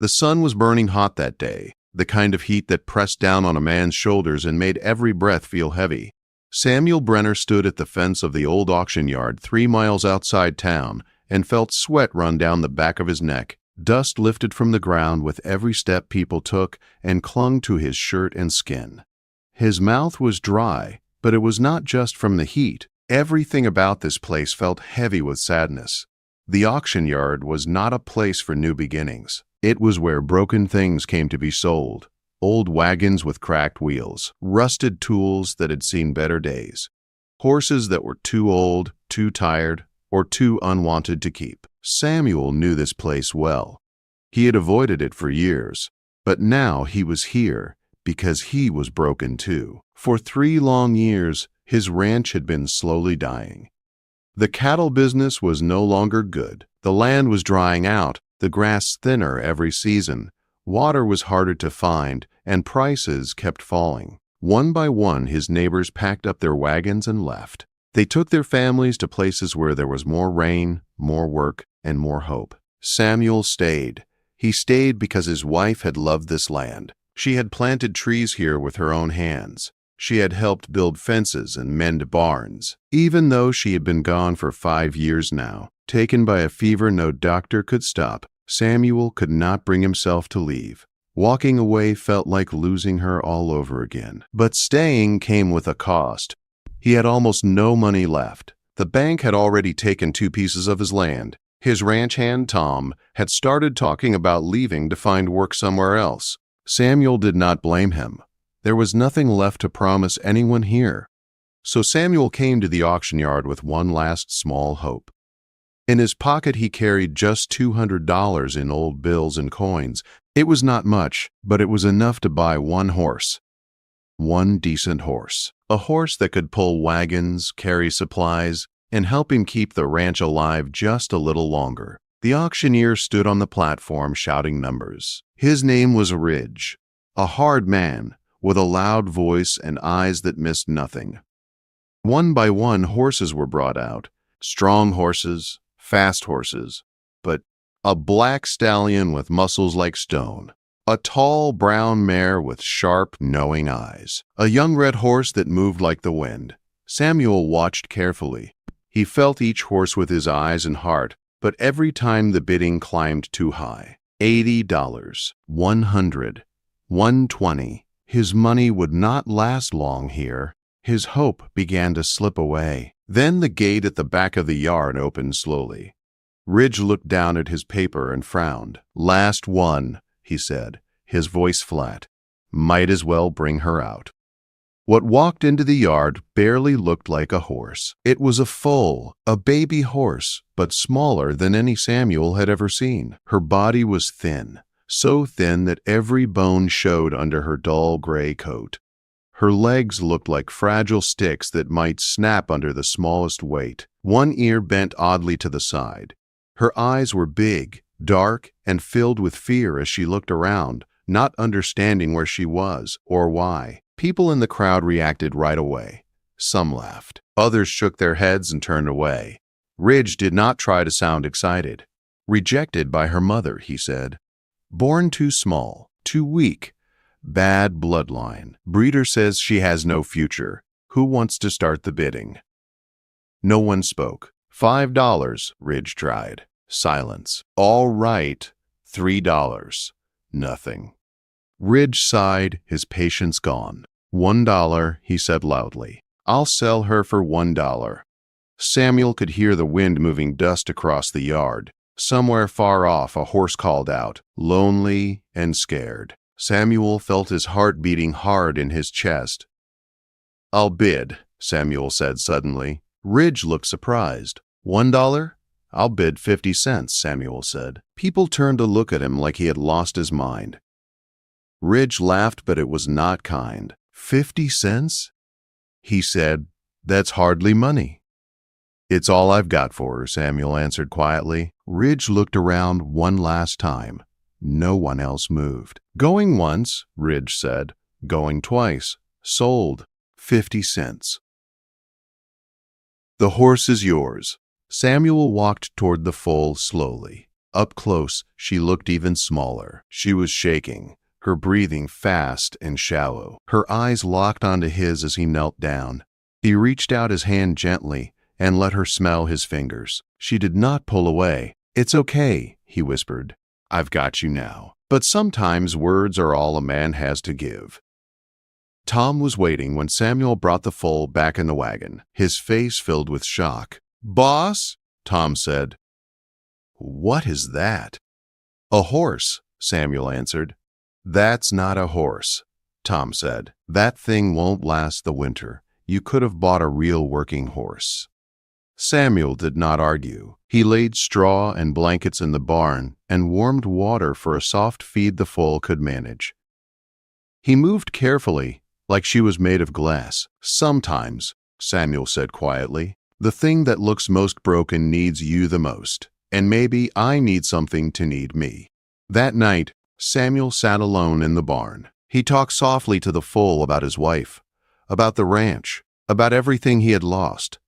The sun was burning hot that day, the kind of heat that pressed down on a man's shoulders and made every breath feel heavy. Samuel Brenner stood at the fence of the old auction yard 3 miles outside town and felt sweat run down the back of his neck. Dust lifted from the ground with every step people took and clung to his shirt and skin. His mouth was dry, but it was not just from the heat. Everything about this place felt heavy with sadness. The auction yard was not a place for new beginnings. It was where broken things came to be sold. Old wagons with cracked wheels, rusted tools that had seen better days, horses that were too old, too tired, or too unwanted to keep. Samuel knew this place well. He had avoided it for years, but now he was here because he was broken too. For 3 long years, his ranch had been slowly dying. The cattle business was no longer good. The land was drying out, the grass thinner every season. Water was harder to find, and prices kept falling. One by one, his neighbors packed up their wagons and left. They took their families to places where there was more rain, more work, and more hope. Samuel stayed. He stayed because his wife had loved this land. She had planted trees here with her own hands. She had helped build fences and mend barns. Even though she had been gone for 5 years now, taken by a fever no doctor could stop, Samuel could not bring himself to leave. Walking away felt like losing her all over again. But staying came with a cost. He had almost no money left. The bank had already taken 2 pieces of his land. His ranch hand, Tom, had started talking about leaving to find work somewhere else. Samuel did not blame him. There was nothing left to promise anyone here. So Samuel came to the auction yard with one last small hope. In his pocket he carried just $200 in old bills and coins. It was not much, but it was enough to buy 1 horse. 1 decent horse. A horse that could pull wagons, carry supplies, and help him keep the ranch alive just a little longer. The auctioneer stood on the platform shouting numbers. His name was Ridge, a hard man with a loud voice and eyes that missed nothing. One by one, horses were brought out. Strong horses, fast horses, but a black stallion with muscles like stone. A tall brown mare with sharp, knowing eyes. A young red horse that moved like the wind. Samuel watched carefully. He felt each horse with his eyes and heart, but every time the bidding climbed too high. $80, $100, $120. His money would not last long here. His hope began to slip away. Then the gate at the back of the yard opened slowly. Ridge looked down at his paper and frowned. "Last one," he said, his voice flat. "Might as well bring her out." What walked into the yard barely looked like a horse. It was a foal, a baby horse, but smaller than any Samuel had ever seen. Her body was thin, so thin that every bone showed under her dull gray coat. Her legs looked like fragile sticks that might snap under the smallest weight. One ear bent oddly to the side. Her eyes were big, dark, and filled with fear as she looked around, not understanding where she was or why. People in the crowd reacted right away. Some laughed. Others shook their heads and turned away. Ridge did not try to sound excited. "Rejected by her mother," he said. "Born too small, too weak. Bad bloodline. Breeder says she has no future. Who wants to start the bidding?" No one spoke. $5, Ridge tried. Silence. "All right, $3. Nothing. Ridge sighed, his patience gone. $1, he said loudly. "I'll sell her for $1. Samuel could hear the wind moving dust across the yard. Somewhere far off, a horse called out, lonely and scared. Samuel felt his heart beating hard in his chest. "I'll bid," Samuel said suddenly. Ridge looked surprised. $1? "I'll bid 50 cents, Samuel said. People turned to look at him like he had lost his mind. Ridge laughed, but it was not kind. 50 cents? He said, "That's hardly money." "It's all I've got for her," Samuel answered quietly. Ridge looked around one last time. No one else moved. "Going once," Ridge said. "Going twice. Sold. 50 cents. The horse is yours." Samuel walked toward the foal slowly. Up close, she looked even smaller. She was shaking, her breathing fast and shallow. Her eyes locked onto his as he knelt down. He reached out his hand gently and let her smell his fingers. She did not pull away. "It's okay," he whispered. "I've got you now." But sometimes words are all a man has to give. Tom was waiting when Samuel brought the foal back in the wagon, his face filled with shock. "Boss," Tom said. "What is that?" "A horse," Samuel answered. "That's not a horse," Tom said. "That thing won't last the winter. You could have bought a real working horse." Samuel did not argue. He laid straw and blankets in the barn and warmed water for a soft feed the foal could manage. He moved carefully, like she was made of glass. "Sometimes," Samuel said quietly, "the thing that looks most broken needs you the most, and maybe I need something to need me." That night, Samuel sat alone in the barn. He talked softly to the foal about his wife, about the ranch, about everything he had lost.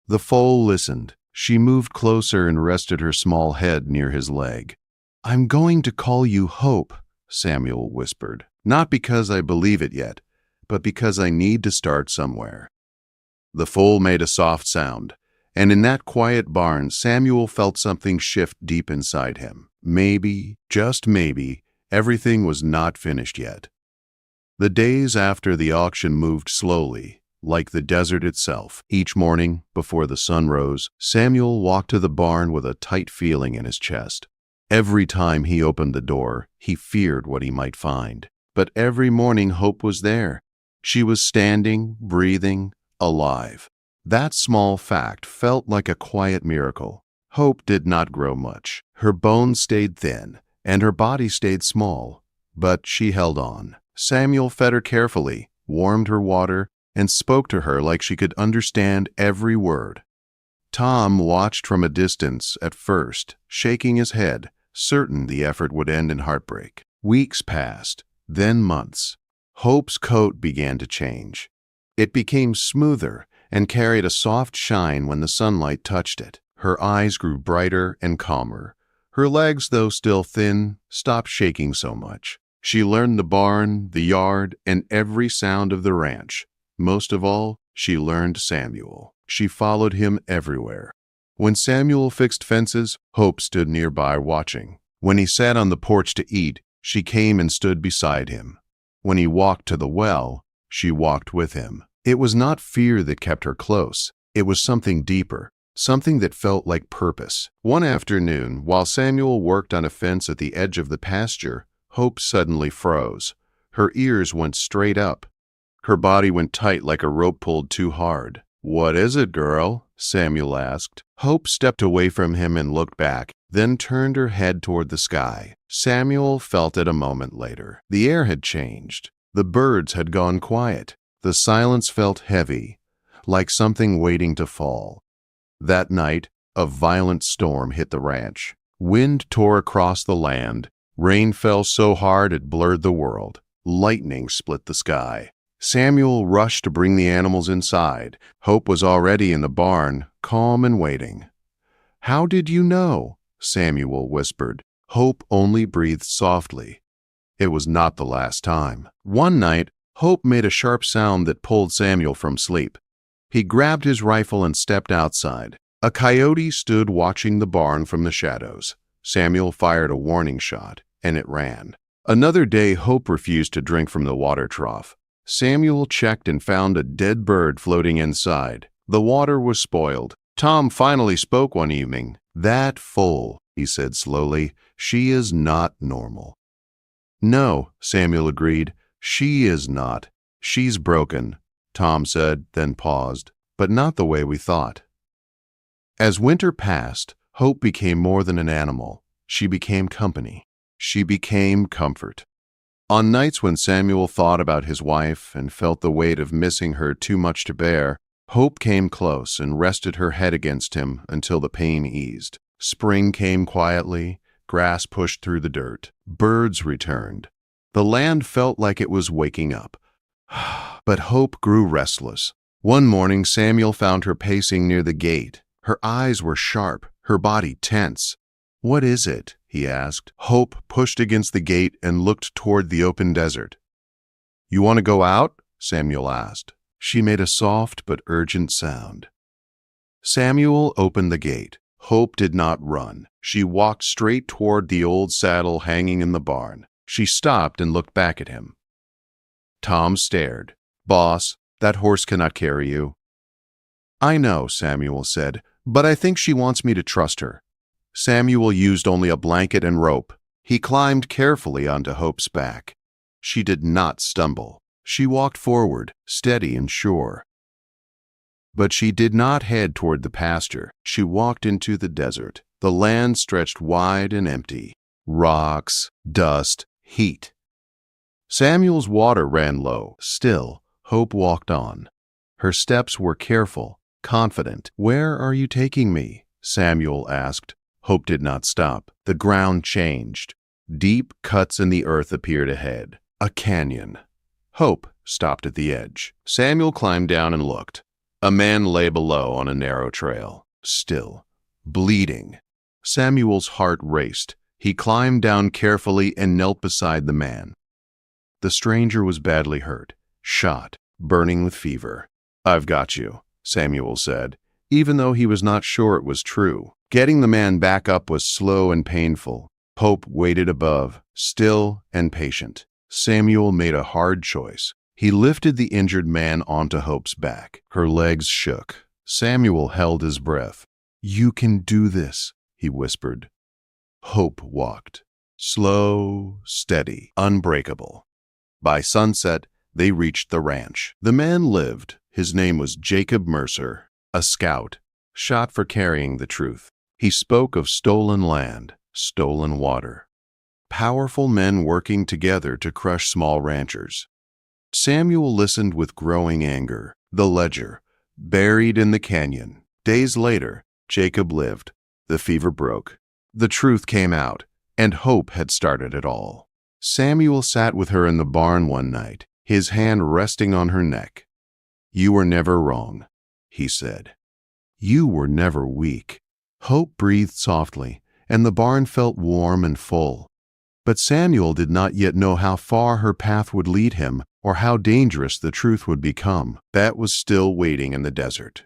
The foal listened. She moved closer and rested her small head near his leg. "I'm going to call you Hope," Samuel whispered. "Not because I believe it yet, but because I need to start somewhere." The foal made a soft sound, and in that quiet barn, Samuel felt something shift deep inside him. Maybe, just maybe, everything was not finished yet. The days after the auction moved slowly, like the desert itself. Each morning, before the sun rose, Samuel walked to the barn with a tight feeling in his chest. Every time he opened the door, he feared what he might find. But every morning Hope was there. She was standing, breathing, alive. That small fact felt like a quiet miracle. Hope did not grow much. Her bones stayed thin, and her body stayed small. But she held on. Samuel fed her carefully, warmed her water, and spoke to her like she could understand every word. Tom watched from a distance at first, shaking his head, certain the effort would end in heartbreak. Weeks passed, then months. Hope's coat began to change. It became smoother and carried a soft shine when the sunlight touched it. Her eyes grew brighter and calmer. Her legs, though still thin, stopped shaking so much. She learned the barn, the yard, and every sound of the ranch. Most of all, she learned Samuel. She followed him everywhere. When Samuel fixed fences, Hope stood nearby watching. When he sat on the porch to eat, she came and stood beside him. When he walked to the well, she walked with him. It was not fear that kept her close. It was something deeper, something that felt like purpose. One afternoon, while Samuel worked on a fence at the edge of the pasture, Hope suddenly froze. Her ears went straight up. Her body went tight like a rope pulled too hard. "What is it, girl?" Samuel asked. Hope stepped away from him and looked back, then turned her head toward the sky. Samuel felt it a moment later. The air had changed. The birds had gone quiet. The silence felt heavy, like something waiting to fall. That night, a violent storm hit the ranch. Wind tore across the land. Rain fell so hard it blurred the world. Lightning split the sky. Samuel rushed to bring the animals inside. Hope was already in the barn, calm and waiting. "How did you know?" Samuel whispered. Hope only breathed softly. It was not the last time. One night, Hope made a sharp sound that pulled Samuel from sleep. He grabbed his rifle and stepped outside. A coyote stood watching the barn from the shadows. Samuel fired a warning shot, and it ran. Another day, Hope refused to drink from the water trough. Samuel checked and found a dead bird floating inside. The water was spoiled. Tom finally spoke one evening. "That foal," he said slowly, "she is not normal." "No," Samuel agreed, "she is not. She's broken," Tom said, then paused. "But not the way we thought." As winter passed, Hope became more than an animal. She became company. She became comfort. On nights when Samuel thought about his wife and felt the weight of missing her too much to bear, Hope came close and rested her head against him until the pain eased. Spring came quietly, grass pushed through the dirt, birds returned. The land felt like it was waking up. But Hope grew restless. One morning, Samuel found her pacing near the gate. Her eyes were sharp, her body tense. "What is it?" he asked. Hope pushed against the gate and looked toward the open desert. "You want to go out?" Samuel asked. She made a soft but urgent sound. Samuel opened the gate. Hope did not run. She walked straight toward the old saddle hanging in the barn. She stopped and looked back at him. Tom stared. "Boss, that horse cannot carry you." "I know," Samuel said, "but I think she wants me to trust her." Samuel used only a blanket and rope. He climbed carefully onto Hope's back. She did not stumble. She walked forward, steady and sure. But she did not head toward the pasture. She walked into the desert. The land stretched wide and empty. Rocks, dust, heat. Samuel's water ran low. Still, Hope walked on. Her steps were careful, confident. "Where are you taking me?" Samuel asked. Hope did not stop. The ground changed. Deep cuts in the earth appeared ahead. A canyon. Hope stopped at the edge. Samuel climbed down and looked. A man lay below on a narrow trail, still, bleeding. Samuel's heart raced. He climbed down carefully and knelt beside the man. The stranger was badly hurt, shot, burning with fever. "I've got you," Samuel said, even though he was not sure it was true. Getting the man back up was slow and painful. Hope waited above, still and patient. Samuel made a hard choice. He lifted the injured man onto Hope's back. Her legs shook. Samuel held his breath. "You can do this," he whispered. Hope walked. Slow, steady, unbreakable. By sunset, they reached the ranch. The man lived. His name was Jacob Mercer, a scout, shot for carrying the truth. He spoke of stolen land, stolen water. Powerful men working together to crush small ranchers. Samuel listened with growing anger. The ledger, buried in the canyon. Days later, Jacob lived. The fever broke. The truth came out, and hope had started it all. Samuel sat with her in the barn one night, his hand resting on her neck. "You were never wrong," he said. "You were never weak." Hope breathed softly, and the barn felt warm and full. But Samuel did not yet know how far her path would lead him or how dangerous the truth would become. That was still waiting in the desert.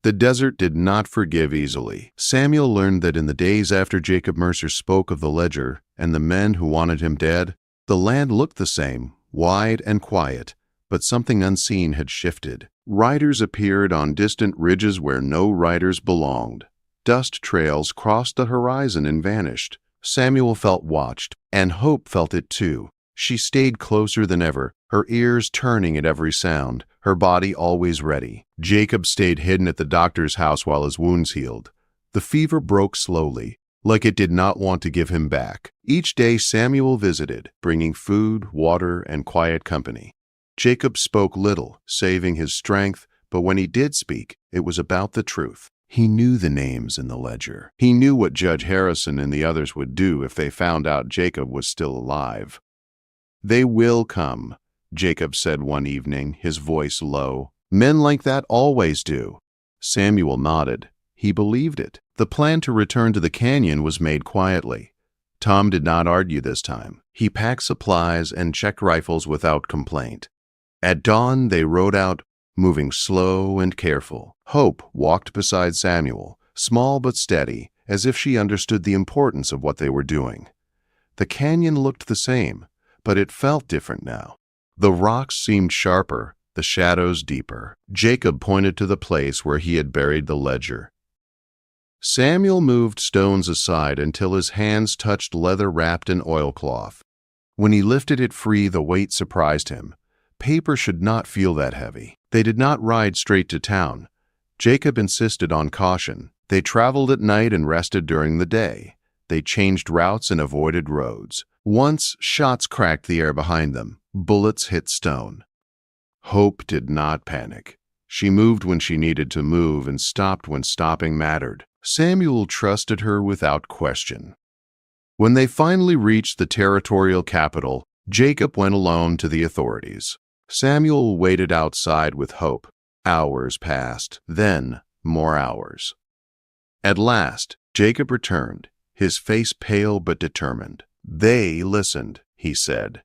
The desert did not forgive easily. Samuel learned that in the days after Jacob Mercer spoke of the ledger and the men who wanted him dead, the land looked the same, wide and quiet, but something unseen had shifted. Riders appeared on distant ridges where no riders belonged. Dust trails crossed the horizon and vanished. Samuel felt watched, and Hope felt it too. She stayed closer than ever, her ears turning at every sound, her body always ready. Jacob stayed hidden at the doctor's house while his wounds healed. The fever broke slowly, like it did not want to give him back. Each day Samuel visited, bringing food, water, and quiet company. Jacob spoke little, saving his strength, but when he did speak, it was about the truth. He knew the names in the ledger. He knew what Judge Harrison and the others would do if they found out Jacob was still alive. "They will come," Jacob said one evening, his voice low. "Men like that always do." Samuel nodded. He believed it. The plan to return to the canyon was made quietly. Tom did not argue this time. He packed supplies and checked rifles without complaint. At dawn, they rode out, moving slow and careful. Hope walked beside Samuel, small but steady, as if she understood the importance of what they were doing. The canyon looked the same, but it felt different now. The rocks seemed sharper, the shadows deeper. Jacob pointed to the place where he had buried the ledger. Samuel moved stones aside until his hands touched leather wrapped in oilcloth. When he lifted it free, the weight surprised him. Paper should not feel that heavy. They did not ride straight to town. Jacob insisted on caution. They traveled at night and rested during the day. They changed routes and avoided roads. Once, shots cracked the air behind them. Bullets hit stone. Hope did not panic. She moved when she needed to move and stopped when stopping mattered. Samuel trusted her without question. When they finally reached the territorial capital, Jacob went alone to the authorities. Samuel waited outside with Hope. Hours passed, then more hours. At last, Jacob returned. his face pale but determined. "They listened," he said.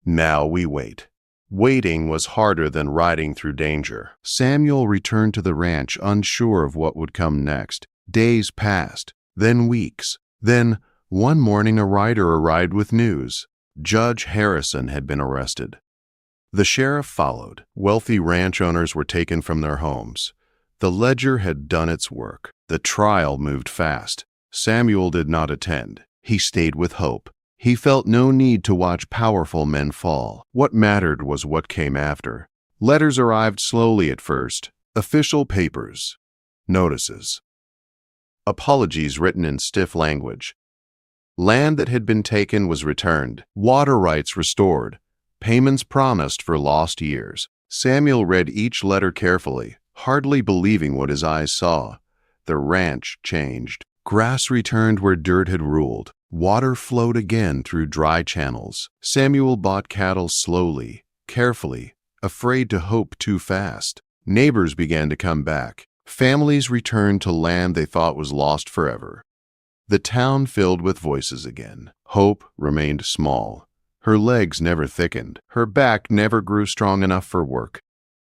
"Now we wait." Waiting was harder than riding through danger. Samuel returned to the ranch unsure of what would come next. Days passed, then weeks. Then, one morning a rider arrived with news. Judge Harrison had been arrested. The sheriff followed. Wealthy ranch owners were taken from their homes. The ledger had done its work. The trial moved fast. Samuel did not attend. He stayed with Hope. He felt no need to watch powerful men fall. What mattered was what came after. Letters arrived slowly at first. Official papers. Notices. Apologies written in stiff language. Land that had been taken was returned. Water rights restored. Payments promised for lost years. Samuel read each letter carefully, hardly believing what his eyes saw. The ranch changed. Grass returned where dirt had ruled. Water flowed again through dry channels. Samuel bought cattle slowly, carefully, afraid to hope too fast. Neighbors began to come back. Families returned to land they thought was lost forever. The town filled with voices again. Hope remained small. Her legs never thickened. Her back never grew strong enough for work.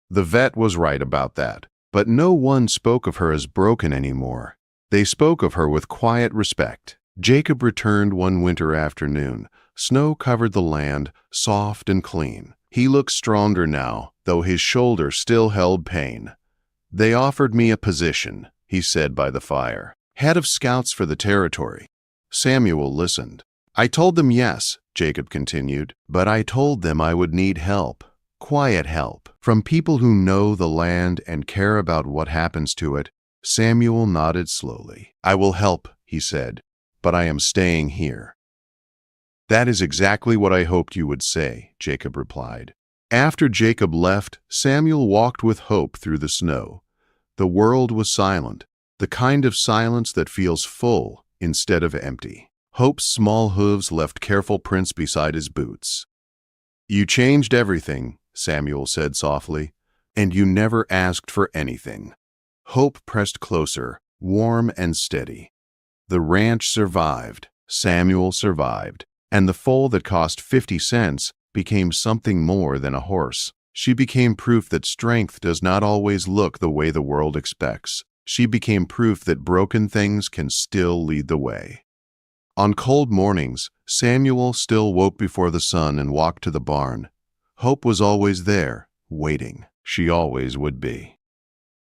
The vet was right about that. But no one spoke of her as broken anymore. They spoke of her with quiet respect. Jacob returned one winter afternoon. Snow covered the land, soft and clean. He looked stronger now, though his shoulder still held pain. "They offered me a position," he said by the fire. "Head of scouts for the territory." Samuel listened. "I told them yes," Jacob continued, "but I told them I would need help. Quiet help. From people who know the land and care about what happens to it." Samuel nodded slowly. "I will help," he said, "but I am staying here." "That is exactly what I hoped you would say," Jacob replied. After Jacob left, Samuel walked with Hope through the snow. The world was silent, the kind of silence that feels full instead of empty. Hope's small hooves left careful prints beside his boots. "You changed everything," Samuel said softly, "and you never asked for anything." Hope pressed closer, warm and steady. The ranch survived, Samuel survived, and the foal that cost 50 cents became something more than a horse. She became proof that strength does not always look the way the world expects. She became proof that broken things can still lead the way. On cold mornings, Samuel still woke before the sun and walked to the barn. Hope was always there, waiting. She always would be.